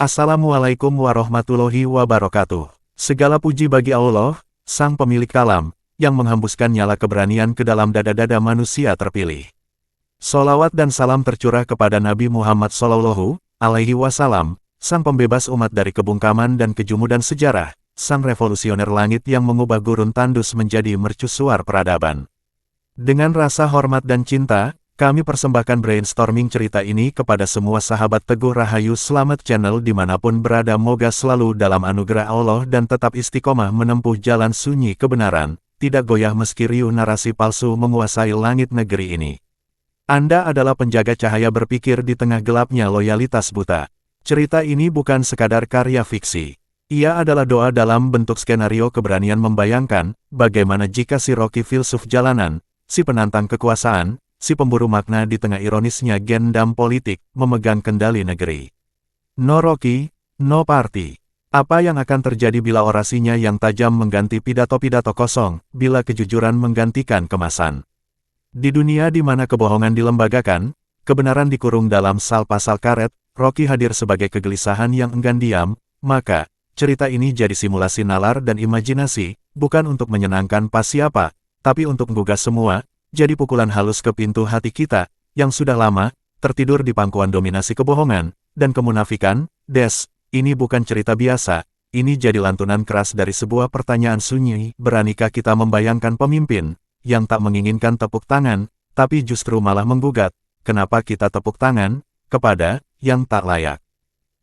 Assalamualaikum warahmatullahi wabarakatuh. Segala puji bagi Allah, Sang Pemilik Alam, yang menghembuskan nyala keberanian ke dalam dada-dada manusia terpilih. Sholawat dan salam tercurah kepada Nabi Muhammad Shallallahu Alaihi Wasallam, sang pembebas umat dari kebungkaman dan kejumudan sejarah, sang revolusioner langit yang mengubah gurun tandus menjadi mercusuar peradaban. Dengan rasa hormat dan cinta, kami persembahkan brainstorming cerita ini kepada semua sahabat Teguh Rahayu Slamet Channel dimanapun berada, moga selalu dalam anugerah Allah dan tetap istiqomah menempuh jalan sunyi kebenaran, tidak goyah meski riuh narasi palsu menguasai langit negeri ini. Anda adalah penjaga cahaya berpikir di tengah gelapnya loyalitas buta. Cerita ini bukan sekadar karya fiksi. Ia adalah doa dalam bentuk skenario keberanian membayangkan, bagaimana jika si Rocky filsuf jalanan, si penantang kekuasaan, si pemburu makna di tengah ironisnya gendam politik, memegang kendali negeri. No Rocky, no party. Apa yang akan terjadi bila orasinya yang tajam mengganti pidato-pidato kosong, bila kejujuran menggantikan kemasan? Di dunia di mana kebohongan dilembagakan, kebenaran dikurung dalam pasal karet, Rocky hadir sebagai kegelisahan yang enggan diam, maka, cerita ini jadi simulasi nalar dan imajinasi, bukan untuk menyenangkan pas siapa, tapi untuk menggugah semua, jadi pukulan halus ke pintu hati kita, yang sudah lama, tertidur di pangkuan dominasi kebohongan, dan kemunafikan. Ini bukan cerita biasa, ini jadi lantunan keras dari sebuah pertanyaan sunyi, beranikah kita membayangkan pemimpin, yang tak menginginkan tepuk tangan, tapi justru malah menggugat, kenapa kita tepuk tangan, kepada, yang tak layak.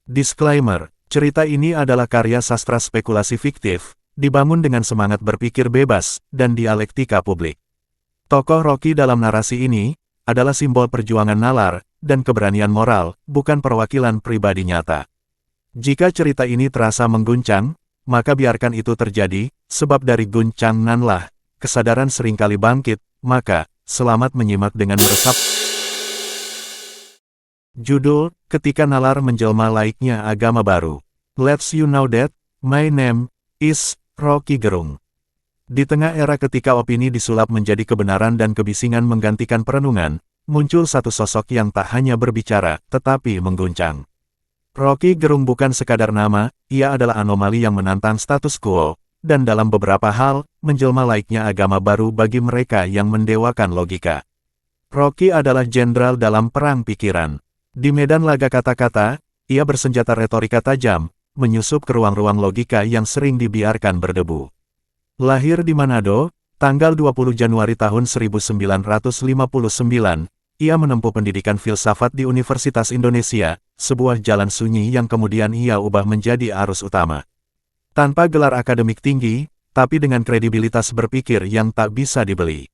Disclaimer, cerita ini adalah karya sastra spekulasi fiktif, dibangun dengan semangat berpikir bebas, dan dialektika publik. Tokoh Rocky dalam narasi ini, adalah simbol perjuangan nalar, dan keberanian moral, bukan perwakilan pribadi nyata. Jika cerita ini terasa mengguncang, maka biarkan itu terjadi, sebab dari guncanganlah, kesadaran seringkali bangkit, maka, selamat menyimak dengan meresap. Judul, Ketika Nalar Menjelma Laiknya Agama Baru. Let's you know that, my name is Rocky Gerung. Di tengah era ketika opini disulap menjadi kebenaran dan kebisingan menggantikan perenungan, muncul satu sosok yang tak hanya berbicara, tetapi mengguncang. Rocky Gerung bukan sekadar nama, ia adalah anomali yang menantang status quo, dan dalam beberapa hal, menjelma laiknya agama baru bagi mereka yang mendewakan logika. Rocky adalah jenderal dalam perang pikiran. Di medan laga kata-kata, ia bersenjata retorika tajam, menyusup ke ruang-ruang logika yang sering dibiarkan berdebu. Lahir di Manado, tanggal 20 Januari tahun 1959, ia menempuh pendidikan filsafat di Universitas Indonesia, sebuah jalan sunyi yang kemudian ia ubah menjadi arus utama. Tanpa gelar akademik tinggi, tapi dengan kredibilitas berpikir yang tak bisa dibeli.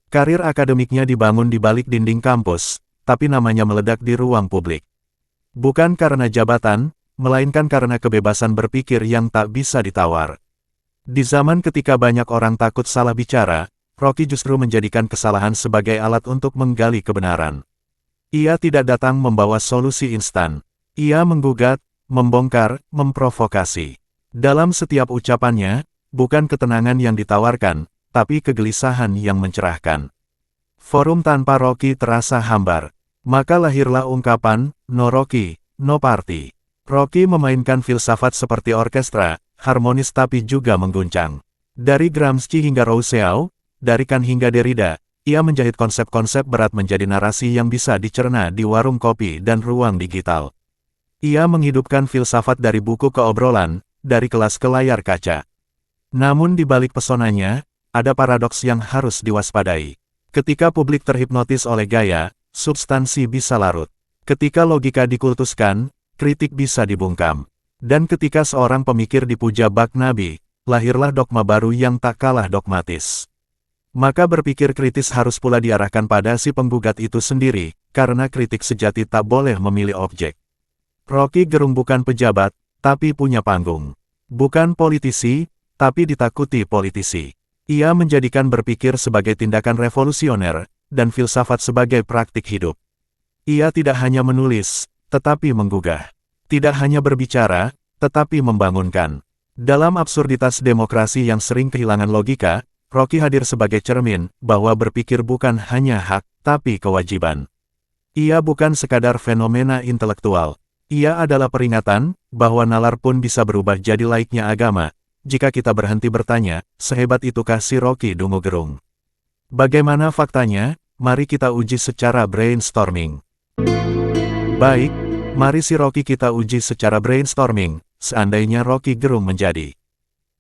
Karir akademiknya dibangun di balik dinding kampus, tapi namanya meledak di ruang publik. Bukan karena jabatan, melainkan karena kebebasan berpikir yang tak bisa ditawar. Di zaman ketika banyak orang takut salah bicara, Rocky justru menjadikan kesalahan sebagai alat untuk menggali kebenaran. Ia tidak datang membawa solusi instan. Ia menggugat, membongkar, memprovokasi. Dalam setiap ucapannya, bukan ketenangan yang ditawarkan, tapi kegelisahan yang mencerahkan. Forum tanpa Rocky terasa hambar. Maka lahirlah ungkapan, no Rocky, no party. Rocky memainkan filsafat seperti orkestra, harmonis tapi juga mengguncang. Dari Gramsci hingga Rousseau, dari Kant hingga Derrida, ia menjahit konsep-konsep berat menjadi narasi yang bisa dicerna di warung kopi dan ruang digital. Ia menghidupkan filsafat dari buku ke obrolan, dari kelas ke layar kaca. Namun di balik pesonanya, ada paradoks yang harus diwaspadai. Ketika publik terhipnotis oleh gaya, substansi bisa larut. Ketika logika dikultuskan, kritik bisa dibungkam. Dan ketika seorang pemikir dipuja bak nabi, lahirlah dogma baru yang tak kalah dogmatis. Maka berpikir kritis harus pula diarahkan pada si penggugat itu sendiri, karena kritik sejati tak boleh memilih objek. Rocky Gerung bukan pejabat, tapi punya panggung. Bukan politisi, tapi ditakuti politisi. Ia menjadikan berpikir sebagai tindakan revolusioner, dan filsafat sebagai praktik hidup. Ia tidak hanya menulis, tetapi menggugah. Tidak hanya berbicara, tetapi membangunkan. Dalam absurditas demokrasi yang sering kehilangan logika, Rocky hadir sebagai cermin, bahwa berpikir bukan hanya hak, tapi kewajiban. Ia bukan sekadar fenomena intelektual. Ia adalah peringatan bahwa nalar pun bisa berubah jadi laiknya agama. Jika kita berhenti bertanya, sehebat itukah si Rocky Dungu Gerung? Bagaimana faktanya? Mari kita uji secara brainstorming. Baik, mari si Rocky kita uji secara brainstorming, seandainya Rocky Gerung menjadi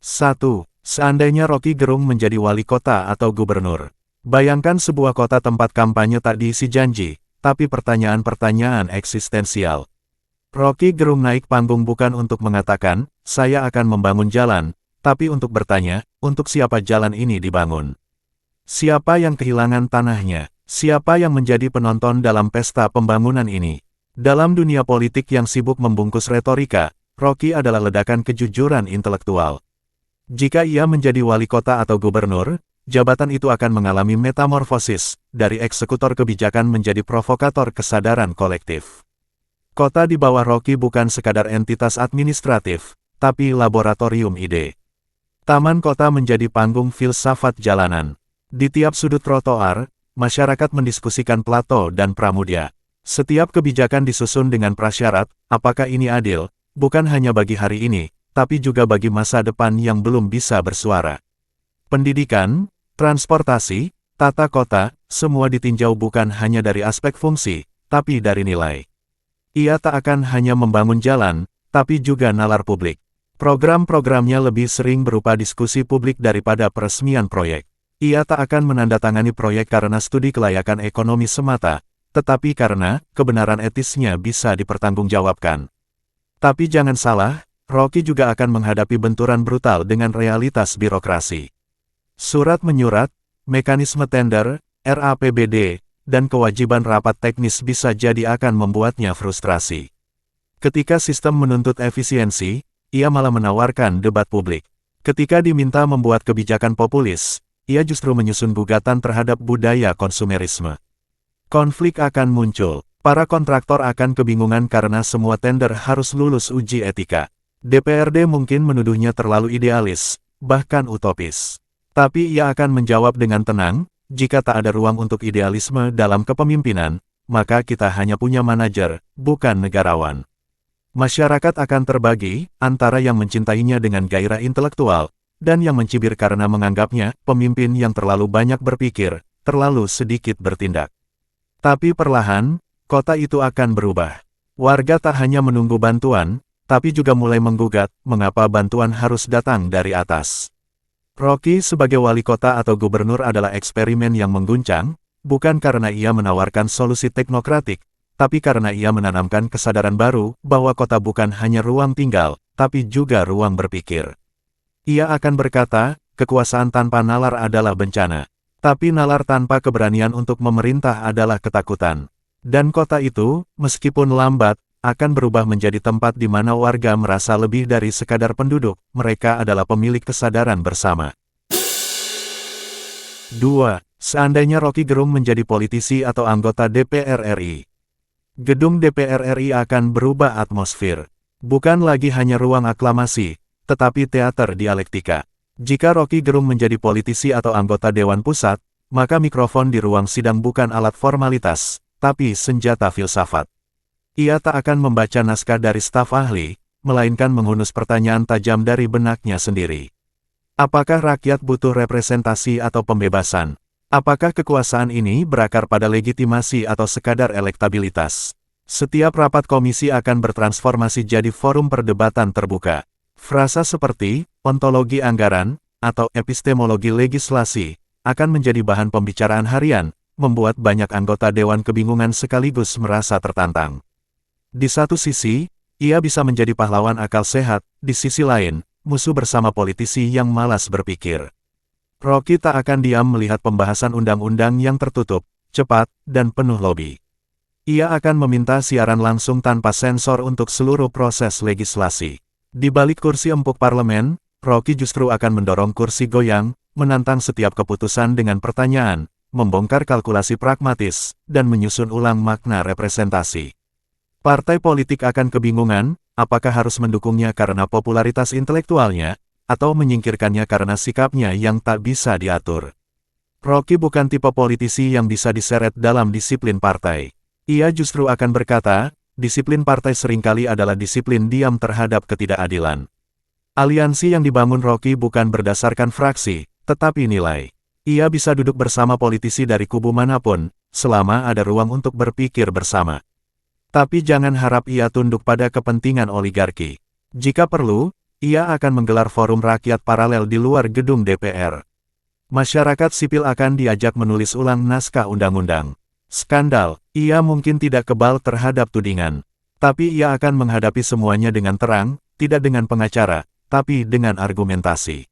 1. Seandainya Rocky Gerung menjadi wali kota atau gubernur. Bayangkan sebuah kota tempat kampanye tak diisi janji, tapi pertanyaan-pertanyaan eksistensial. Rocky Gerung naik panggung bukan untuk mengatakan, saya akan membangun jalan, tapi untuk bertanya, untuk siapa jalan ini dibangun? Siapa yang kehilangan tanahnya? Siapa yang menjadi penonton dalam pesta pembangunan ini? Dalam dunia politik yang sibuk membungkus retorika, Rocky adalah ledakan kejujuran intelektual. Jika ia menjadi wali kota atau gubernur, jabatan itu akan mengalami metamorfosis, dari eksekutor kebijakan menjadi provokator kesadaran kolektif. Kota di bawah Rocky bukan sekadar entitas administratif, tapi laboratorium ide. Taman kota menjadi panggung filsafat jalanan. Di tiap sudut trotoar, masyarakat mendiskusikan Plato dan Pramudya. Setiap kebijakan disusun dengan prasyarat, apakah ini adil, bukan hanya bagi hari ini, tapi juga bagi masa depan yang belum bisa bersuara. Pendidikan, transportasi, tata kota, semua ditinjau bukan hanya dari aspek fungsi, tapi dari nilai. Ia tak akan hanya membangun jalan, tapi juga nalar publik. Program-programnya lebih sering berupa diskusi publik daripada peresmian proyek. Ia tak akan menandatangani proyek karena studi kelayakan ekonomi semata, tetapi karena kebenaran etisnya bisa dipertanggungjawabkan. Tapi jangan salah, Rocky juga akan menghadapi benturan brutal dengan realitas birokrasi. Surat menyurat, mekanisme tender, RAPBD, dan kewajiban rapat teknis bisa jadi akan membuatnya frustrasi. Ketika sistem menuntut efisiensi, ia malah menawarkan debat publik. Ketika diminta membuat kebijakan populis, ia justru menyusun gugatan terhadap budaya konsumerisme. Konflik akan muncul. Para kontraktor akan kebingungan karena semua tender harus lulus uji etika. DPRD mungkin menuduhnya terlalu idealis, bahkan utopis. Tapi ia akan menjawab dengan tenang, jika tak ada ruang untuk idealisme dalam kepemimpinan, maka kita hanya punya manajer, bukan negarawan. Masyarakat akan terbagi, antara yang mencintainya dengan gairah intelektual, dan yang mencibir karena menganggapnya pemimpin yang terlalu banyak berpikir, terlalu sedikit bertindak. Tapi perlahan, kota itu akan berubah. Warga tak hanya menunggu bantuan, tapi juga mulai menggugat mengapa bantuan harus datang dari atas. Rocky sebagai wali kota atau gubernur adalah eksperimen yang mengguncang, bukan karena ia menawarkan solusi teknokratik, tapi karena ia menanamkan kesadaran baru bahwa kota bukan hanya ruang tinggal, tapi juga ruang berpikir. Ia akan berkata, kekuasaan tanpa nalar adalah bencana. Tapi nalar tanpa keberanian untuk memerintah adalah ketakutan. Dan kota itu, meskipun lambat, akan berubah menjadi tempat di mana warga merasa lebih dari sekadar penduduk, mereka adalah pemilik kesadaran bersama. 2. Seandainya Rocky Gerung menjadi politisi atau anggota DPR RI. Gedung DPR RI akan berubah atmosfer. Bukan lagi hanya ruang aklamasi, tetapi teater dialektika. Jika Rocky Gerung menjadi politisi atau anggota Dewan Pusat, maka mikrofon di ruang sidang bukan alat formalitas, tapi senjata filsafat. Ia tak akan membaca naskah dari staf ahli, melainkan menghunus pertanyaan tajam dari benaknya sendiri. Apakah rakyat butuh representasi atau pembebasan? Apakah kekuasaan ini berakar pada legitimasi atau sekadar elektabilitas? Setiap rapat komisi akan bertransformasi jadi forum perdebatan terbuka. Frasa seperti ontologi anggaran atau epistemologi legislasi akan menjadi bahan pembicaraan harian, membuat banyak anggota dewan kebingungan sekaligus merasa tertantang. Di satu sisi, ia bisa menjadi pahlawan akal sehat, di sisi lain, musuh bersama politisi yang malas berpikir. Rocky tak akan diam melihat pembahasan undang-undang yang tertutup, cepat, dan penuh lobi. Ia akan meminta siaran langsung tanpa sensor untuk seluruh proses legislasi. Di balik kursi empuk parlemen, Rocky justru akan mendorong kursi goyang, menantang setiap keputusan dengan pertanyaan, membongkar kalkulasi pragmatis, dan menyusun ulang makna representasi. Partai politik akan kebingungan, apakah harus mendukungnya karena popularitas intelektualnya, atau menyingkirkannya karena sikapnya yang tak bisa diatur. Rocky bukan tipe politisi yang bisa diseret dalam disiplin partai. Ia justru akan berkata, disiplin partai seringkali adalah disiplin diam terhadap ketidakadilan. Aliansi yang dibangun Rocky bukan berdasarkan fraksi, tetapi nilai. Ia bisa duduk bersama politisi dari kubu manapun, selama ada ruang untuk berpikir bersama. Tapi jangan harap ia tunduk pada kepentingan oligarki. Jika perlu, ia akan menggelar forum rakyat paralel di luar gedung DPR. Masyarakat sipil akan diajak menulis ulang naskah undang-undang. Skandal, ia mungkin tidak kebal terhadap tudingan. Tapi ia akan menghadapi semuanya dengan terang, tidak dengan pengacara, tapi dengan argumentasi.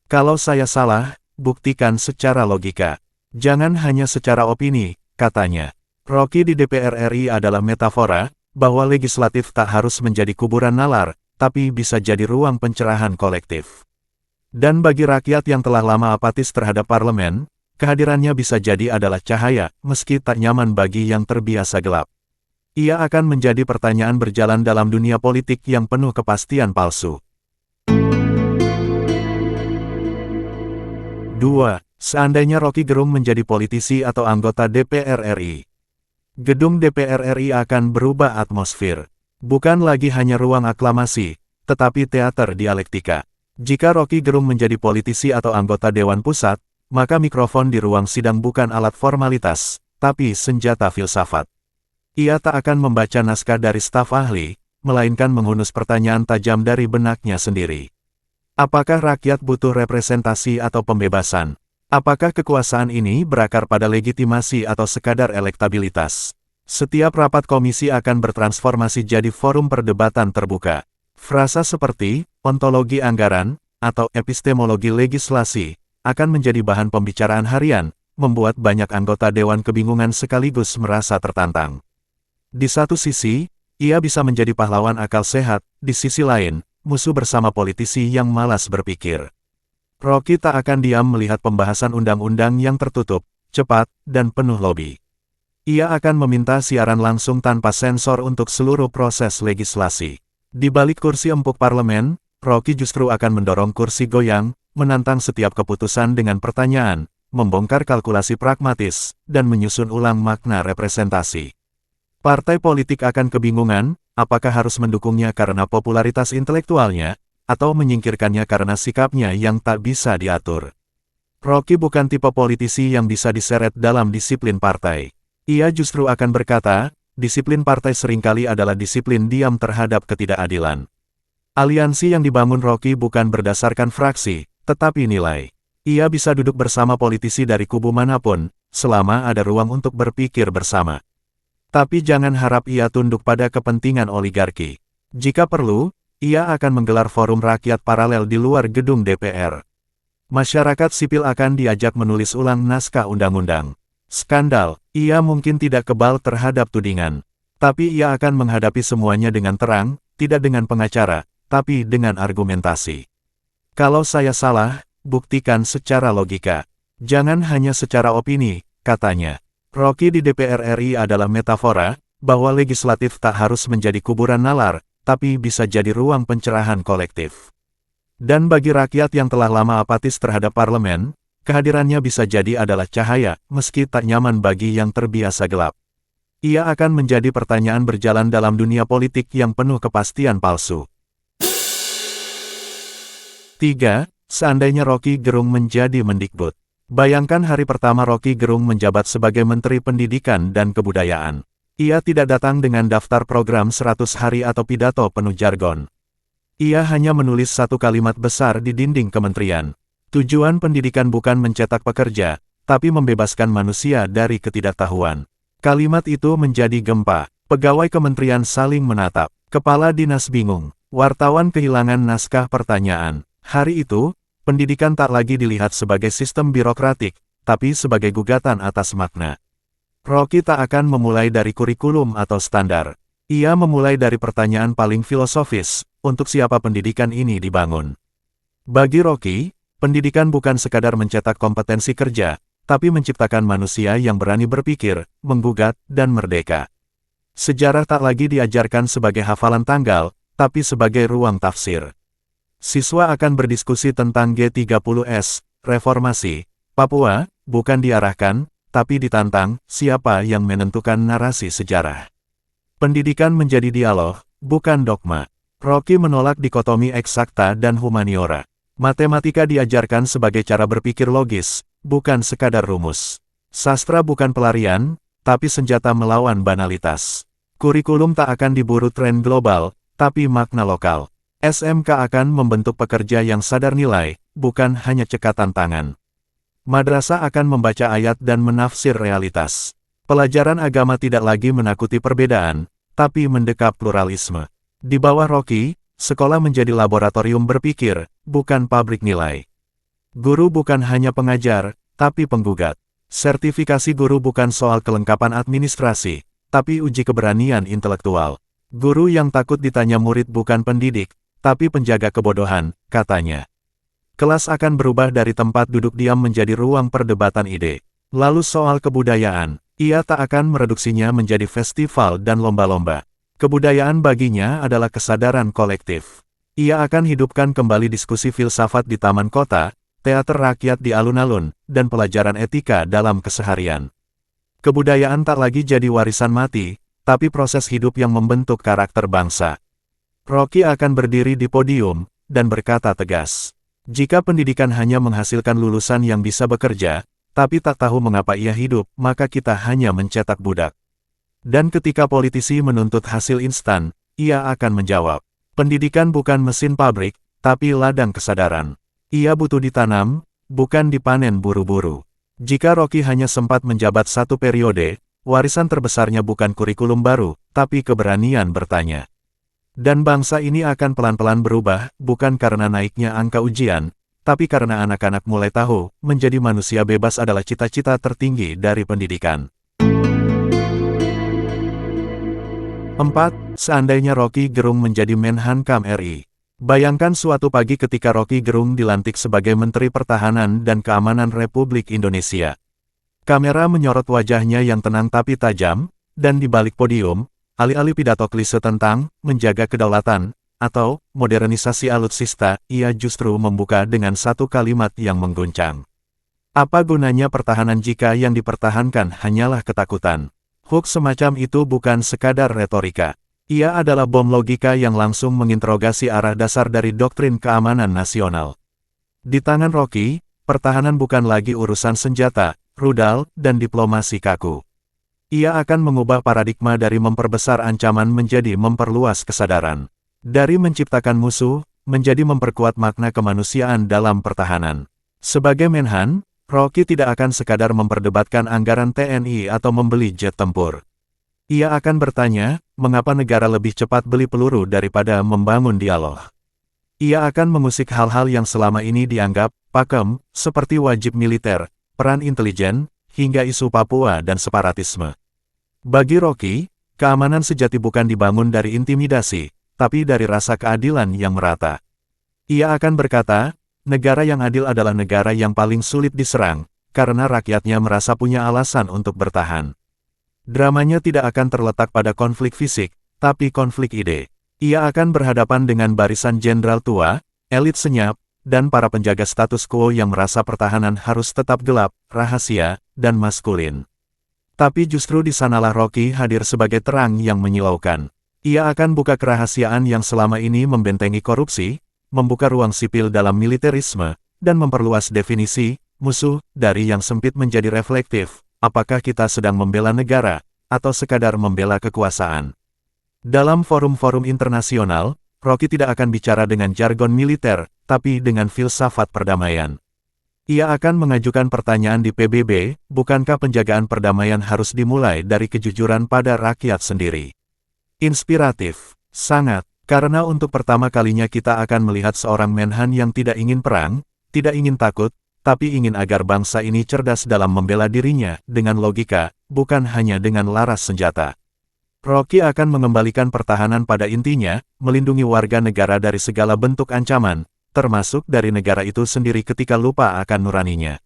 Kalau saya salah, buktikan secara logika. Jangan hanya secara opini, katanya. Rocky di DPR RI adalah metafora, bahwa legislatif tak harus menjadi kuburan nalar, tapi bisa jadi ruang pencerahan kolektif. Dan bagi rakyat yang telah lama apatis terhadap parlemen, kehadirannya bisa jadi adalah cahaya, meski tak nyaman bagi yang terbiasa gelap. Ia akan menjadi pertanyaan berjalan dalam dunia politik yang penuh kepastian palsu. 2. Seandainya Rocky Gerung menjadi politisi atau anggota DPR RI. Gedung DPR RI akan berubah atmosfer. Bukan lagi hanya ruang aklamasi, tetapi teater dialektika. Jika Rocky Gerung menjadi politisi atau anggota Dewan Pusat, maka mikrofon di ruang sidang bukan alat formalitas, tapi senjata filsafat. Ia tak akan membaca naskah dari staf ahli, melainkan menghunus pertanyaan tajam dari benaknya sendiri. Apakah rakyat butuh representasi atau pembebasan? Apakah kekuasaan ini berakar pada legitimasi atau sekadar elektabilitas? Setiap rapat komisi akan bertransformasi jadi forum perdebatan terbuka. Frasa seperti ontologi anggaran atau epistemologi legislasi akan menjadi bahan pembicaraan harian, membuat banyak anggota dewan kebingungan sekaligus merasa tertantang. Di satu sisi, ia bisa menjadi pahlawan akal sehat, di sisi lain, musuh bersama politisi yang malas berpikir. Rocky tak akan diam melihat pembahasan undang-undang yang tertutup, cepat, dan penuh lobi. Ia akan meminta siaran langsung tanpa sensor untuk seluruh proses legislasi. Di balik kursi empuk parlemen, Rocky justru akan mendorong kursi goyang, menantang setiap keputusan dengan pertanyaan, membongkar kalkulasi pragmatis, dan menyusun ulang makna representasi. Partai politik akan kebingungan, apakah harus mendukungnya karena popularitas intelektualnya, atau menyingkirkannya karena sikapnya yang tak bisa diatur. Rocky bukan tipe politisi yang bisa diseret dalam disiplin partai. Ia justru akan berkata, disiplin partai seringkali adalah disiplin diam terhadap ketidakadilan. Aliansi yang dibangun Rocky bukan berdasarkan fraksi, tetapi nilai. Ia bisa duduk bersama politisi dari kubu manapun, selama ada ruang untuk berpikir bersama. Tapi jangan harap ia tunduk pada kepentingan oligarki. Jika perlu, ia akan menggelar forum rakyat paralel di luar gedung DPR. Masyarakat sipil akan diajak menulis ulang naskah undang-undang. Skandal, ia mungkin tidak kebal terhadap tudingan. Tapi ia akan menghadapi semuanya dengan terang, tidak dengan pengacara, tapi dengan argumentasi. Kalau saya salah, buktikan secara logika. Jangan hanya secara opini, katanya. Rocky di DPR RI adalah metafora, bahwa legislatif tak harus menjadi kuburan nalar, tapi bisa jadi ruang pencerahan kolektif. Dan bagi rakyat yang telah lama apatis terhadap parlemen, kehadirannya bisa jadi adalah cahaya, meski tak nyaman bagi yang terbiasa gelap. Ia akan menjadi pertanyaan berjalan dalam dunia politik yang penuh kepastian palsu. 3. Seandainya Rocky Gerung menjadi Mendikbud. Bayangkan hari pertama Rocky Gerung menjabat sebagai Menteri Pendidikan dan Kebudayaan. Ia tidak datang dengan daftar program 100 hari atau pidato penuh jargon. Ia hanya menulis satu kalimat besar di dinding kementerian. Tujuan pendidikan bukan mencetak pekerja, tapi membebaskan manusia dari ketidaktahuan. Kalimat itu menjadi gempa. Pegawai kementerian saling menatap. Kepala dinas bingung. Wartawan kehilangan naskah pertanyaan. Hari itu, pendidikan tak lagi dilihat sebagai sistem birokratik, tapi sebagai gugatan atas makna. Rocky tak akan memulai dari kurikulum atau standar. Ia memulai dari pertanyaan paling filosofis, untuk siapa pendidikan ini dibangun. Bagi Rocky, pendidikan bukan sekadar mencetak kompetensi kerja, tapi menciptakan manusia yang berani berpikir, menggugat, dan merdeka. Sejarah tak lagi diajarkan sebagai hafalan tanggal, tapi sebagai ruang tafsir. Siswa akan berdiskusi tentang G30S, reformasi, Papua, bukan diarahkan, tapi ditantang, siapa yang menentukan narasi sejarah. Pendidikan menjadi dialog, bukan dogma. Rocky menolak dikotomi eksakta dan humaniora. Matematika diajarkan sebagai cara berpikir logis, bukan sekadar rumus. Sastra bukan pelarian, tapi senjata melawan banalitas. Kurikulum tak akan diburu tren global, tapi makna lokal. SMK akan membentuk pekerja yang sadar nilai, bukan hanya cekatan tangan. Madrasah akan membaca ayat dan menafsir realitas. Pelajaran agama tidak lagi menakuti perbedaan, tapi mendekap pluralisme. Di bawah Rocky, sekolah menjadi laboratorium berpikir, bukan pabrik nilai. Guru bukan hanya pengajar, tapi penggugat. Sertifikasi guru bukan soal kelengkapan administrasi, tapi uji keberanian intelektual. Guru yang takut ditanya murid bukan pendidik, tapi penjaga kebodohan, katanya. Kelas akan berubah dari tempat duduk diam menjadi ruang perdebatan ide. Lalu soal kebudayaan, ia tak akan mereduksinya menjadi festival dan lomba-lomba. Kebudayaan baginya adalah kesadaran kolektif. Ia akan hidupkan kembali diskusi filsafat di taman kota, teater rakyat di alun-alun, dan pelajaran etika dalam keseharian. Kebudayaan tak lagi jadi warisan mati, tapi proses hidup yang membentuk karakter bangsa. Rocky akan berdiri di podium, dan berkata tegas. Jika pendidikan hanya menghasilkan lulusan yang bisa bekerja, tapi tak tahu mengapa ia hidup, maka kita hanya mencetak budak. Dan ketika politisi menuntut hasil instan, ia akan menjawab, pendidikan bukan mesin pabrik, tapi ladang kesadaran. Ia butuh ditanam, bukan dipanen buru-buru. Jika Rocky hanya sempat menjabat satu periode, warisan terbesarnya bukan kurikulum baru, tapi keberanian bertanya. Dan bangsa ini akan pelan-pelan berubah, bukan karena naiknya angka ujian, tapi karena anak-anak mulai tahu, menjadi manusia bebas adalah cita-cita tertinggi dari pendidikan. 4. Seandainya Rocky Gerung menjadi Menhankam RI. Bayangkan suatu pagi ketika Rocky Gerung dilantik sebagai Menteri Pertahanan dan Keamanan Republik Indonesia. Kamera menyorot wajahnya yang tenang tapi tajam, dan di balik podium, alih-alih pidato klise tentang menjaga kedaulatan, atau modernisasi alutsista, ia justru membuka dengan satu kalimat yang mengguncang. Apa gunanya pertahanan jika yang dipertahankan hanyalah ketakutan? Hoax semacam itu bukan sekadar retorika. Ia adalah bom logika yang langsung menginterogasi arah dasar dari doktrin keamanan nasional. Di tangan Rocky, pertahanan bukan lagi urusan senjata, rudal, dan diplomasi kaku. Ia akan mengubah paradigma dari memperbesar ancaman menjadi memperluas kesadaran. Dari menciptakan musuh, menjadi memperkuat makna kemanusiaan dalam pertahanan. Sebagai Menhan, Rocky tidak akan sekadar memperdebatkan anggaran TNI atau membeli jet tempur. Ia akan bertanya, mengapa negara lebih cepat beli peluru daripada membangun dialog. Ia akan mengusik hal-hal yang selama ini dianggap pakem, seperti wajib militer, peran intelijen, hingga isu Papua dan separatisme. Bagi Rocky, keamanan sejati bukan dibangun dari intimidasi, tapi dari rasa keadilan yang merata. Ia akan berkata, negara yang adil adalah negara yang paling sulit diserang, karena rakyatnya merasa punya alasan untuk bertahan. Dramanya tidak akan terletak pada konflik fisik, tapi konflik ide. Ia akan berhadapan dengan barisan jenderal tua, elit senyap, dan para penjaga status quo yang merasa pertahanan harus tetap gelap, rahasia, dan maskulin. Tapi justru di sanalah Rocky hadir sebagai terang yang menyilaukan. Ia akan buka kerahasiaan yang selama ini membentengi korupsi, membuka ruang sipil dalam militerisme, dan memperluas definisi musuh dari yang sempit menjadi reflektif. Apakah kita sedang membela negara, atau sekadar membela kekuasaan? Dalam forum-forum internasional, Rocky tidak akan bicara dengan jargon militer, tapi dengan filsafat perdamaian. Ia akan mengajukan pertanyaan di PBB, bukankah penjagaan perdamaian harus dimulai dari kejujuran pada rakyat sendiri? Inspiratif, sangat, karena untuk pertama kalinya kita akan melihat seorang Menhan yang tidak ingin perang, tidak ingin takut, tapi ingin agar bangsa ini cerdas dalam membela dirinya, dengan logika, bukan hanya dengan laras senjata. Rocky akan mengembalikan pertahanan pada intinya, melindungi warga negara dari segala bentuk ancaman, termasuk dari negara itu sendiri ketika lupa akan nuraninya.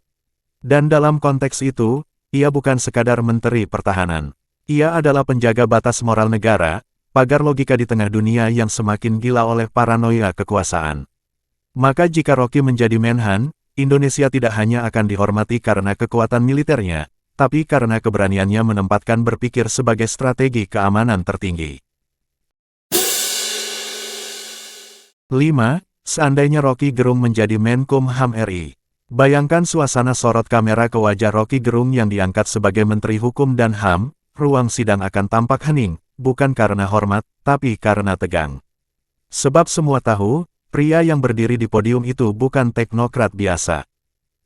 Dan dalam konteks itu, ia bukan sekadar menteri pertahanan. Ia adalah penjaga batas moral negara, pagar logika di tengah dunia yang semakin gila oleh paranoia kekuasaan. Maka jika Rocky menjadi Menhan, Indonesia tidak hanya akan dihormati karena kekuatan militernya, tapi karena keberaniannya menempatkan berpikir sebagai strategi keamanan tertinggi. 5. Seandainya Rocky Gerung menjadi Menkumham RI. Bayangkan suasana sorot kamera ke wajah Rocky Gerung yang diangkat sebagai Menteri Hukum dan HAM, ruang sidang akan tampak hening, bukan karena hormat, tapi karena tegang. Sebab semua tahu, pria yang berdiri di podium itu bukan teknokrat biasa.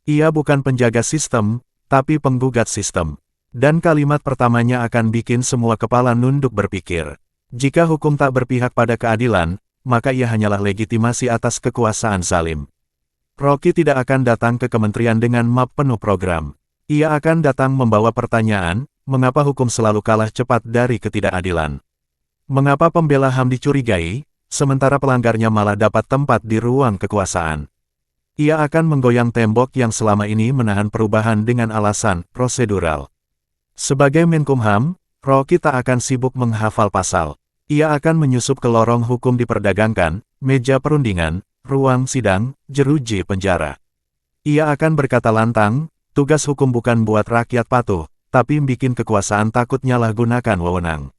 Ia bukan penjaga sistem, tapi penggugat sistem. Dan kalimat pertamanya akan bikin semua kepala nunduk berpikir. Jika hukum tak berpihak pada keadilan, maka ia hanyalah legitimasi atas kekuasaan zalim. Rocky tidak akan datang ke kementerian dengan map penuh program. Ia akan datang membawa pertanyaan, mengapa hukum selalu kalah cepat dari ketidakadilan? Mengapa pembela HAM dicurigai, sementara pelanggarnya malah dapat tempat di ruang kekuasaan? Ia akan menggoyang tembok yang selama ini menahan perubahan dengan alasan prosedural. Sebagai Menkumham, Rocky tak akan sibuk menghafal pasal. Ia akan menyusup ke lorong hukum diperdagangkan, meja perundingan, ruang sidang, jeruji penjara. Ia akan berkata lantang, tugas hukum bukan buat rakyat patuh, tapi bikin kekuasaan takut nyalahgunakan wewenang.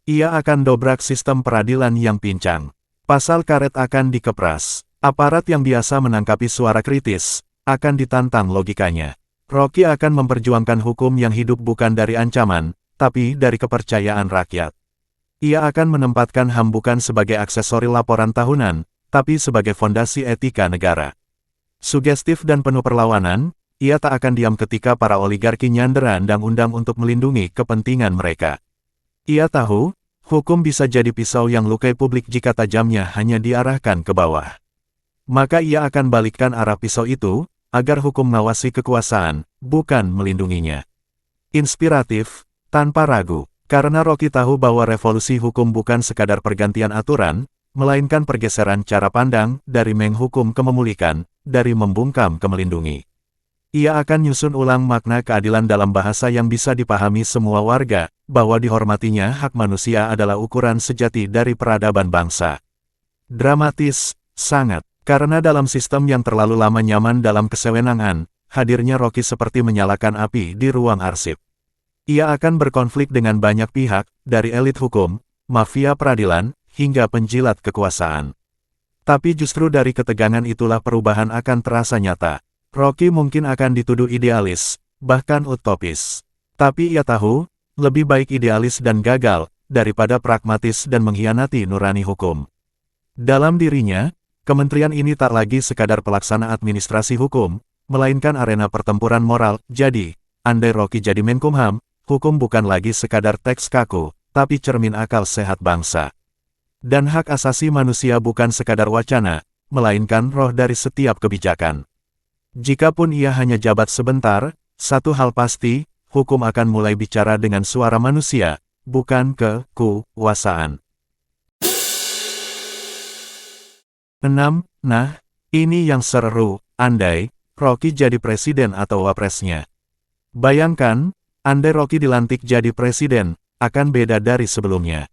Ia akan dobrak sistem peradilan yang pincang. Pasal karet akan dikepras. Aparat yang biasa menangkapi suara kritis, akan ditantang logikanya. Rocky akan memperjuangkan hukum yang hidup bukan dari ancaman, tapi dari kepercayaan rakyat. Ia akan menempatkan HAM bukan sebagai aksesori laporan tahunan, tapi sebagai fondasi etika negara. Sugestif dan penuh perlawanan, ia tak akan diam ketika para oligarki nyandera undang-undang untuk melindungi kepentingan mereka. Ia tahu, hukum bisa jadi pisau yang lukai publik jika tajamnya hanya diarahkan ke bawah. Maka ia akan balikkan arah pisau itu, agar hukum mengawasi kekuasaan, bukan melindunginya. Inspiratif, tanpa ragu, karena Rocky tahu bahwa revolusi hukum bukan sekadar pergantian aturan, melainkan pergeseran cara pandang, dari menghukum ke memulihkan, dari membungkam ke melindungi. Ia akan nyusun ulang makna keadilan dalam bahasa yang bisa dipahami semua warga, bahwa dihormatinya hak manusia adalah ukuran sejati dari peradaban bangsa. Dramatis, sangat, karena dalam sistem yang terlalu lama nyaman dalam kesewenangan, hadirnya Rocky seperti menyalakan api di ruang arsip. Ia akan berkonflik dengan banyak pihak, dari elit hukum, mafia peradilan, hingga penjilat kekuasaan. Tapi justru dari ketegangan itulah perubahan akan terasa nyata. Rocky mungkin akan dituduh idealis, bahkan utopis. Tapi ia tahu, lebih baik idealis dan gagal, daripada pragmatis dan mengkhianati nurani hukum. Dalam dirinya, kementerian ini tak lagi sekadar pelaksana administrasi hukum, melainkan arena pertempuran moral. Jadi, andai Rocky jadi Menkumham, hukum bukan lagi sekadar teks kaku, tapi cermin akal sehat bangsa. Dan hak asasi manusia bukan sekadar wacana, melainkan roh dari setiap kebijakan. Jikapun ia hanya jabat sebentar, satu hal pasti, hukum akan mulai bicara dengan suara manusia, bukan kekuasaan. 6. Nah, ini yang seru, andai Rocky jadi presiden atau wapresnya. Bayangkan, andai Rocky dilantik jadi presiden, akan beda dari sebelumnya.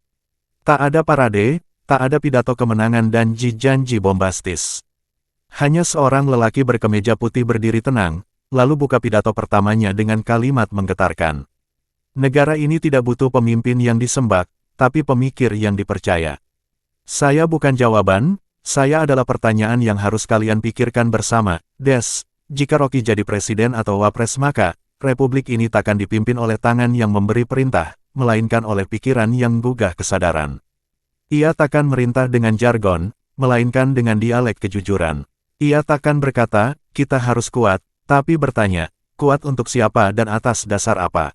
Tak ada parade, tak ada pidato kemenangan dan janji bombastis. Hanya seorang lelaki berkemeja putih berdiri tenang, lalu buka pidato pertamanya dengan kalimat menggetarkan. Negara ini tidak butuh pemimpin yang disembah, tapi pemikir yang dipercaya. Saya bukan jawaban, saya adalah pertanyaan yang harus kalian pikirkan bersama. Jika Rocky jadi presiden atau wapres maka, republik ini takkan dipimpin oleh tangan yang memberi perintah, melainkan oleh pikiran yang gugah kesadaran. Ia takkan merintah dengan jargon, melainkan dengan dialek kejujuran. Ia takkan berkata, kita harus kuat, tapi bertanya, kuat untuk siapa dan atas dasar apa?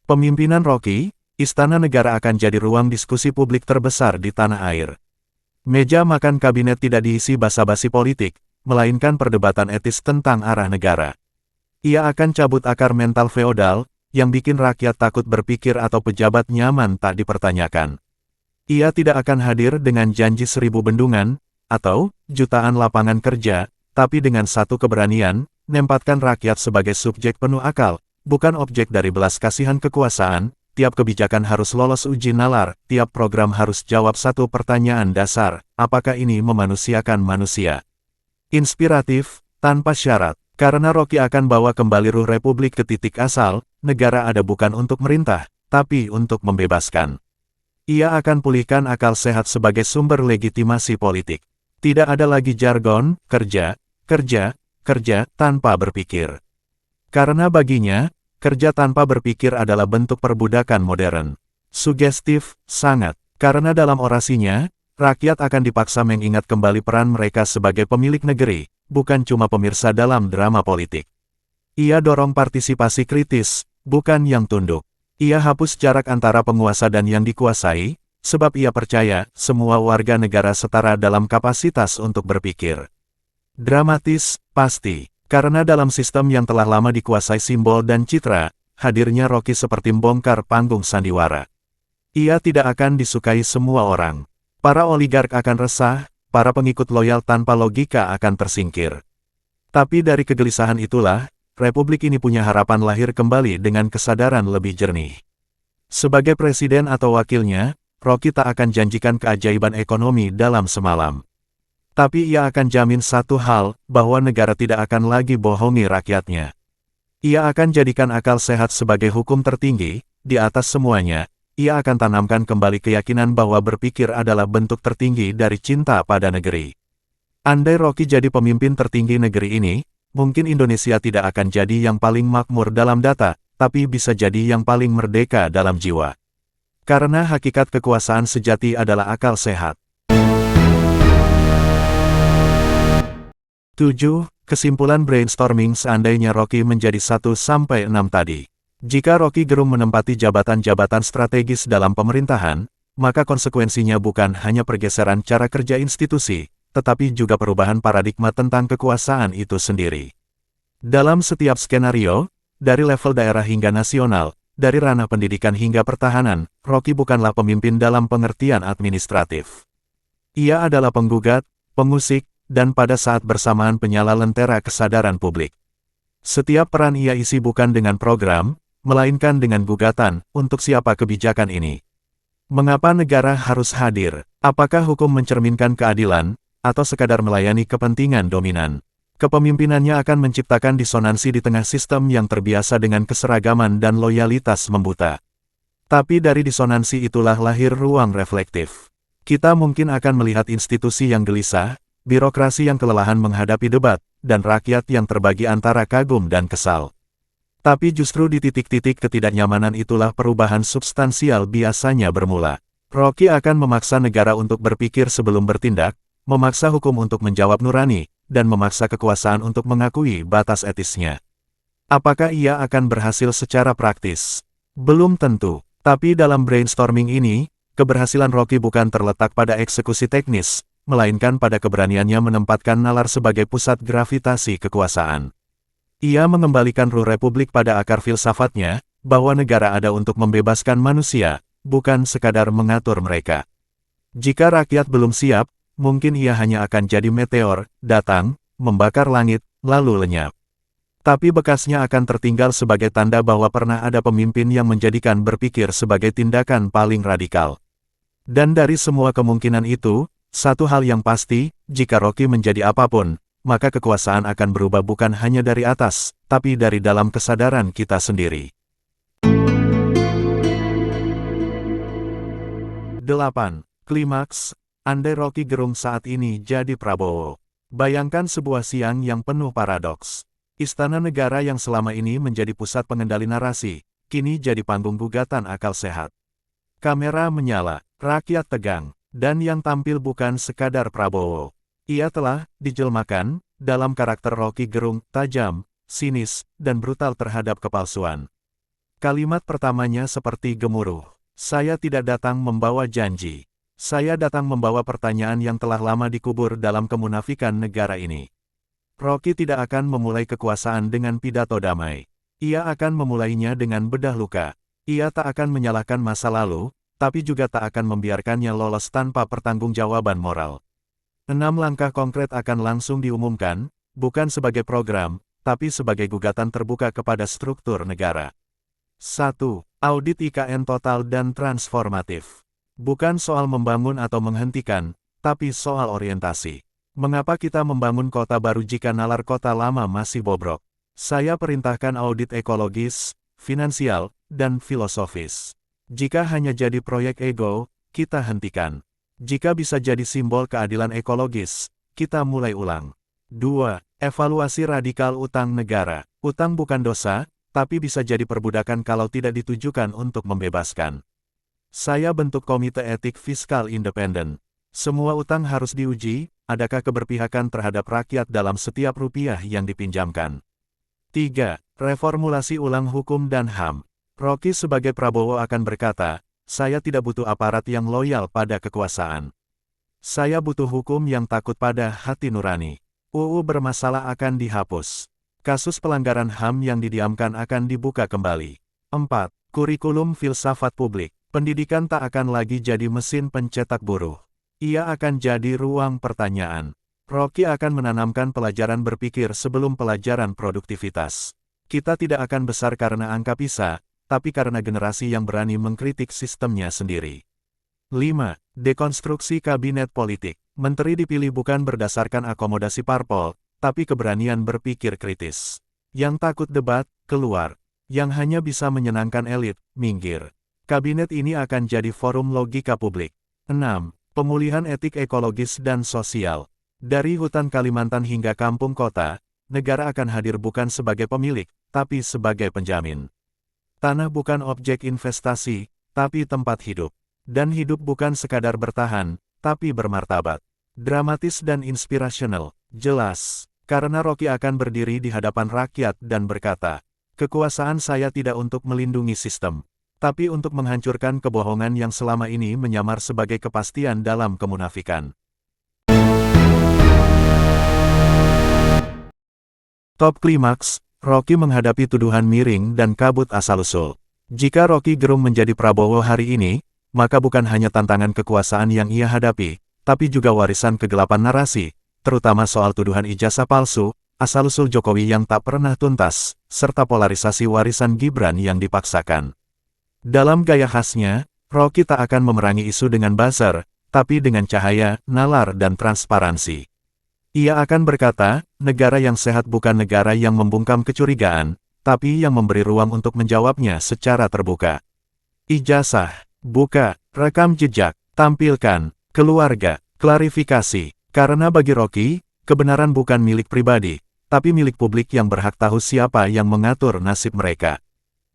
Pemimpinan Rocky, Istana Negara akan jadi ruang diskusi publik terbesar di tanah air. Meja makan kabinet tidak diisi basa-basi politik, melainkan perdebatan etis tentang arah negara. Ia akan cabut akar mental feodal, yang bikin rakyat takut berpikir atau pejabat nyaman tak dipertanyakan. Ia tidak akan hadir dengan janji 1000 bendungan, atau jutaan lapangan kerja, tapi dengan satu keberanian, menempatkan rakyat sebagai subjek penuh akal, bukan objek dari belas kasihan kekuasaan. Tiap kebijakan harus lolos uji nalar, tiap program harus jawab satu pertanyaan dasar, apakah ini memanusiakan manusia? Inspiratif, tanpa syarat, Karena Rocky akan bawa kembali ruh Republik ke titik asal, negara ada bukan untuk merintah, tapi untuk membebaskan. Ia akan pulihkan akal sehat sebagai sumber legitimasi politik. Tidak ada lagi jargon, kerja, kerja, kerja, tanpa berpikir. Karena baginya, kerja tanpa berpikir adalah bentuk perbudakan modern. Sugestif, sangat. Karena dalam orasinya, rakyat akan dipaksa mengingat kembali peran mereka sebagai pemilik negeri, bukan cuma pemirsa dalam drama politik. Ia dorong partisipasi kritis, bukan yang tunduk. Ia hapus jarak antara penguasa dan yang dikuasai, sebab ia percaya semua warga negara setara dalam kapasitas untuk berpikir. Dramatis, pasti. Karena dalam sistem yang telah lama dikuasai simbol dan citra, hadirnya Rocky seperti membongkar panggung sandiwara. Ia tidak akan disukai semua orang. Para oligark akan resah, para pengikut loyal tanpa logika akan tersingkir. Tapi dari kegelisahan itulah, Republik ini punya harapan lahir kembali dengan kesadaran lebih jernih. Sebagai presiden atau wakilnya, Rocky tak akan janjikan keajaiban ekonomi dalam semalam. Tapi ia akan jamin satu hal, bahwa negara tidak akan lagi bohongi rakyatnya. Ia akan jadikan akal sehat sebagai hukum tertinggi, di atas semuanya. Ia akan tanamkan kembali keyakinan bahwa berpikir adalah bentuk tertinggi dari cinta pada negeri. Andai Rocky jadi pemimpin tertinggi negeri ini, mungkin Indonesia tidak akan jadi yang paling makmur dalam data, tapi bisa jadi yang paling merdeka dalam jiwa. Karena hakikat kekuasaan sejati adalah akal sehat. 7. Kesimpulan brainstorming seandainya Rocky menjadi 1-6 tadi. Jika Rocky Gerung menempati jabatan-jabatan strategis dalam pemerintahan, maka konsekuensinya bukan hanya pergeseran cara kerja institusi, tetapi juga perubahan paradigma tentang kekuasaan itu sendiri. Dalam setiap skenario, dari level daerah hingga nasional, dari ranah pendidikan hingga pertahanan, Rocky bukanlah pemimpin dalam pengertian administratif. Ia adalah penggugat, pengusik, dan pada saat bersamaan penyala lentera kesadaran publik. Setiap peran ia isi bukan dengan program, melainkan dengan gugatan, untuk siapa kebijakan ini. Mengapa negara harus hadir? Apakah hukum mencerminkan keadilan, atau sekadar melayani kepentingan dominan? Kepemimpinannya akan menciptakan disonansi di tengah sistem yang terbiasa dengan keseragaman dan loyalitas membuta. Tapi dari disonansi itulah lahir ruang reflektif. Kita mungkin akan melihat institusi yang gelisah, birokrasi yang kelelahan menghadapi debat, dan rakyat yang terbagi antara kagum dan kesal. Tapi justru di titik-titik ketidaknyamanan itulah perubahan substansial biasanya bermula. Rocky akan memaksa negara untuk berpikir sebelum bertindak, memaksa hukum untuk menjawab nurani, dan memaksa kekuasaan untuk mengakui batas etisnya. Apakah ia akan berhasil secara praktis? Belum tentu. Tapi dalam brainstorming ini, keberhasilan Rocky bukan terletak pada eksekusi teknis, melainkan pada keberaniannya menempatkan nalar sebagai pusat gravitasi kekuasaan. Ia mengembalikan ruh Republik pada akar filsafatnya, bahwa negara ada untuk membebaskan manusia, bukan sekadar mengatur mereka. Jika rakyat belum siap, mungkin ia hanya akan jadi meteor, datang, membakar langit, lalu lenyap. Tapi bekasnya akan tertinggal sebagai tanda bahwa pernah ada pemimpin yang menjadikan berpikir sebagai tindakan paling radikal. Dan dari semua kemungkinan itu, satu hal yang pasti, jika Rocky menjadi apapun, maka kekuasaan akan berubah bukan hanya dari atas, tapi dari dalam kesadaran kita sendiri. 8. Klimaks, andai Rocky Gerung saat ini jadi Prabowo. Bayangkan sebuah siang yang penuh paradoks. Istana negara yang selama ini menjadi pusat pengendali narasi, kini jadi panggung gugatan akal sehat. Kamera menyala, rakyat tegang, dan yang tampil bukan sekadar Prabowo. Ia telah dijelmakan dalam karakter Rocky Gerung, tajam, sinis, dan brutal terhadap kepalsuan. Kalimat pertamanya seperti gemuruh. Saya tidak datang membawa janji. Saya datang membawa pertanyaan yang telah lama dikubur dalam kemunafikan negara ini. Rocky tidak akan memulai kekuasaan dengan pidato damai. Ia akan memulainya dengan bedah luka. Ia tak akan menyalahkan masa lalu, tapi juga tak akan membiarkannya lolos tanpa pertanggungjawaban moral. 6 langkah konkret akan langsung diumumkan, bukan sebagai program, tapi sebagai gugatan terbuka kepada struktur negara. 1. Audit IKN total dan transformatif. Bukan soal membangun atau menghentikan, tapi soal orientasi. Mengapa kita membangun kota baru jika nalar kota lama masih bobrok? Saya perintahkan audit ekologis, finansial, dan filosofis. Jika hanya jadi proyek ego, kita hentikan. Jika bisa jadi simbol keadilan ekologis, kita mulai ulang. 2. Evaluasi radikal utang negara. Utang bukan dosa, tapi bisa jadi perbudakan kalau tidak ditujukan untuk membebaskan. Saya bentuk komite etik fiskal independen. Semua utang harus diuji, adakah keberpihakan terhadap rakyat dalam setiap rupiah yang dipinjamkan. 3. Reformulasi ulang hukum dan HAM. Rocky sebagai Prabowo akan berkata, saya tidak butuh aparat yang loyal pada kekuasaan. Saya butuh hukum yang takut pada hati nurani. UU bermasalah akan dihapus. Kasus pelanggaran HAM yang didiamkan akan dibuka kembali. 4. Kurikulum filsafat publik. Pendidikan tak akan lagi jadi mesin pencetak buruh. Ia akan jadi ruang pertanyaan. Rocky akan menanamkan pelajaran berpikir sebelum pelajaran produktivitas. Kita tidak akan besar karena angka PISA, tapi karena generasi yang berani mengkritik sistemnya sendiri. 5. Dekonstruksi kabinet politik. Menteri dipilih bukan berdasarkan akomodasi parpol, tapi keberanian berpikir kritis. Yang takut debat, keluar. Yang hanya bisa menyenangkan elit, minggir. Kabinet ini akan jadi forum logika publik. 6. Pemulihan etik ekologis dan sosial. Dari hutan Kalimantan hingga kampung kota, negara akan hadir bukan sebagai pemilik, tapi sebagai penjamin. Tanah bukan objek investasi, tapi tempat hidup. Dan hidup bukan sekadar bertahan, tapi bermartabat. Dramatis dan inspirasional, jelas. Karena Rocky akan berdiri di hadapan rakyat dan berkata, kekuasaan saya tidak untuk melindungi sistem, tapi untuk menghancurkan kebohongan yang selama ini menyamar sebagai kepastian dalam kemunafikan. Top klimaks, Rocky menghadapi tuduhan miring dan kabut asal-usul. Jika Rocky Gerung menjadi Prabowo hari ini, maka bukan hanya tantangan kekuasaan yang ia hadapi, tapi juga warisan kegelapan narasi, terutama soal tuduhan ijazah palsu, asal-usul Jokowi yang tak pernah tuntas, serta polarisasi warisan Gibran yang dipaksakan. Dalam gaya khasnya, Rocky tak akan memerangi isu dengan buzzer, tapi dengan cahaya, nalar dan transparansi. Ia akan berkata, negara yang sehat bukan negara yang membungkam kecurigaan, tapi yang memberi ruang untuk menjawabnya secara terbuka. Ijazah, buka, rekam jejak, tampilkan, keluarga, klarifikasi. Karena bagi Rocky, kebenaran bukan milik pribadi, tapi milik publik yang berhak tahu siapa yang mengatur nasib mereka.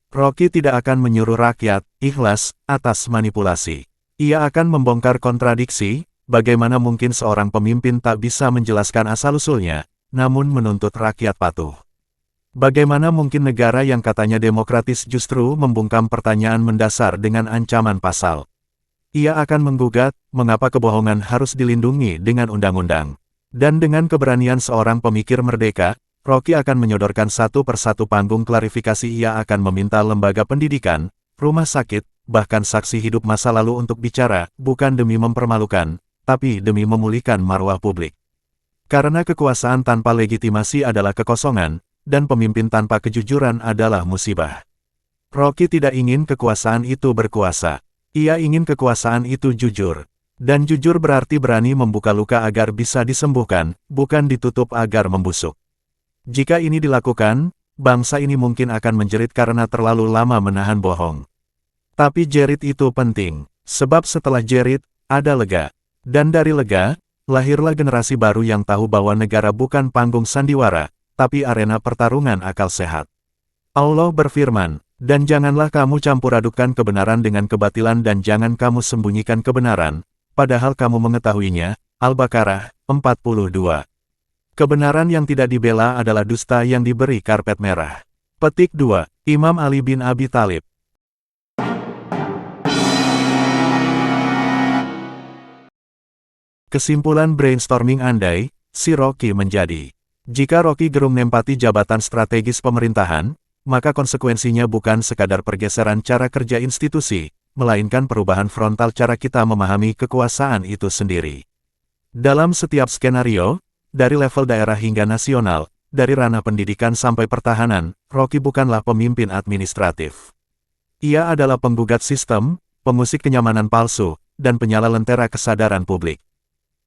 Rocky tidak akan menyuruh rakyat ikhlas atas manipulasi. Ia akan membongkar kontradiksi, bagaimana mungkin seorang pemimpin tak bisa menjelaskan asal-usulnya, namun menuntut rakyat patuh. Bagaimana mungkin negara yang katanya demokratis justru membungkam pertanyaan mendasar dengan ancaman pasal. Ia akan menggugat, mengapa kebohongan harus dilindungi dengan undang-undang. Dan dengan keberanian seorang pemikir merdeka, Rocky akan menyodorkan satu persatu panggung klarifikasi. Ia akan meminta lembaga pendidikan, rumah sakit, bahkan saksi hidup masa lalu untuk bicara, bukan demi mempermalukan, tapi demi memulihkan marwah publik. Karena kekuasaan tanpa legitimasi adalah kekosongan, dan pemimpin tanpa kejujuran adalah musibah. Rocky tidak ingin kekuasaan itu berkuasa. Ia ingin kekuasaan itu jujur. Dan jujur berarti berani membuka luka agar bisa disembuhkan, bukan ditutup agar membusuk. Jika ini dilakukan, bangsa ini mungkin akan menjerit karena terlalu lama menahan bohong. Tapi jerit itu penting, sebab setelah jerit, ada lega. Dan dari lega, lahirlah generasi baru yang tahu bahwa negara bukan panggung sandiwara, tapi arena pertarungan akal sehat. Allah berfirman, dan janganlah kamu campur adukan kebenaran dengan kebatilan dan jangan kamu sembunyikan kebenaran, padahal kamu mengetahuinya. Al-Baqarah 42. Kebenaran yang tidak dibela adalah dusta yang diberi karpet merah. Petik 2. Imam Ali bin Abi Thalib. Kesimpulan brainstorming andai, si Rocky menjadi. Jika Rocky Gerung menempati jabatan strategis pemerintahan, maka konsekuensinya bukan sekadar pergeseran cara kerja institusi, melainkan perubahan frontal cara kita memahami kekuasaan itu sendiri. Dalam setiap skenario, dari level daerah hingga nasional, dari ranah pendidikan sampai pertahanan, Rocky bukanlah pemimpin administratif. Ia adalah penggugat sistem, pengusik kenyamanan palsu, dan penyala lentera kesadaran publik.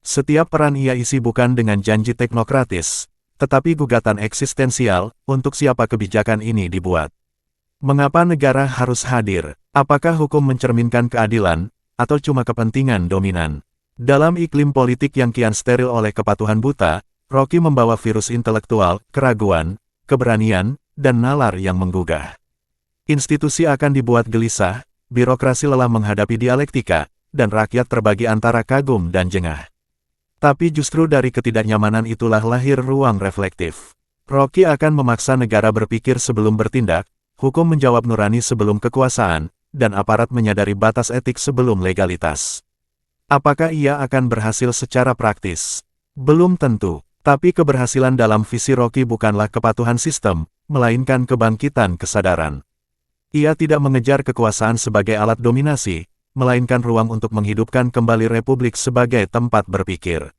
Setiap peran ia isi bukan dengan janji teknokratis, tetapi gugatan eksistensial, untuk siapa kebijakan ini dibuat. Mengapa negara harus hadir? Apakah hukum mencerminkan keadilan, atau cuma kepentingan dominan? Dalam iklim politik yang kian steril oleh kepatuhan buta, Rocky membawa virus intelektual, keraguan, keberanian, dan nalar yang menggugah. Institusi akan dibuat gelisah, birokrasi lelah menghadapi dialektika, dan rakyat terbagi antara kagum dan jengah. Tapi justru dari ketidaknyamanan itulah lahir ruang reflektif. Rocky akan memaksa negara berpikir sebelum bertindak, hukum menjawab nurani sebelum kekuasaan, dan aparat menyadari batas etik sebelum legalitas. Apakah ia akan berhasil secara praktis? Belum tentu. Tapi keberhasilan dalam visi Rocky bukanlah kepatuhan sistem, melainkan kebangkitan kesadaran. Ia tidak mengejar kekuasaan sebagai alat dominasi, melainkan ruang untuk menghidupkan kembali republik sebagai tempat berpikir.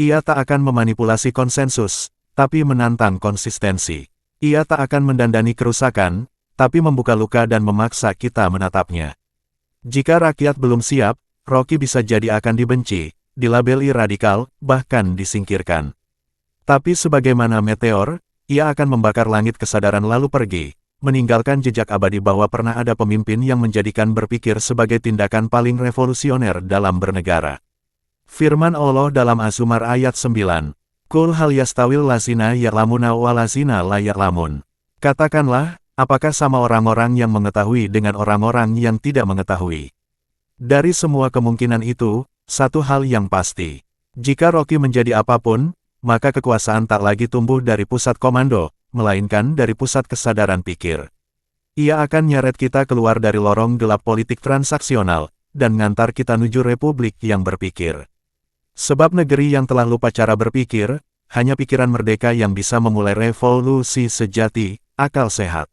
Ia tak akan memanipulasi konsensus, tapi menantang konsistensi. Ia tak akan mendandani kerusakan, tapi membuka luka dan memaksa kita menatapnya. Jika rakyat belum siap, Rocky bisa jadi akan dibenci, dilabeli radikal, bahkan disingkirkan. Tapi sebagaimana meteor, ia akan membakar langit kesadaran lalu pergi, meninggalkan jejak abadi bahwa pernah ada pemimpin yang menjadikan berpikir sebagai tindakan paling revolusioner dalam bernegara. Firman Allah dalam Az-Zumar ayat 9. Qul hal yastawil lazina ya'lamuna wa lazina la ya'lamun. Katakanlah, apakah sama orang-orang yang mengetahui dengan orang-orang yang tidak mengetahui? Dari semua kemungkinan itu, satu hal yang pasti. Jika Rocky menjadi apapun, maka kekuasaan tak lagi tumbuh dari pusat komando, melainkan dari pusat kesadaran pikir. Ia akan nyeret kita keluar dari lorong gelap politik transaksional, dan ngantar kita menuju republik yang berpikir. Sebab negeri yang telah lupa cara berpikir, hanya pikiran merdeka yang bisa memulai revolusi sejati, akal sehat.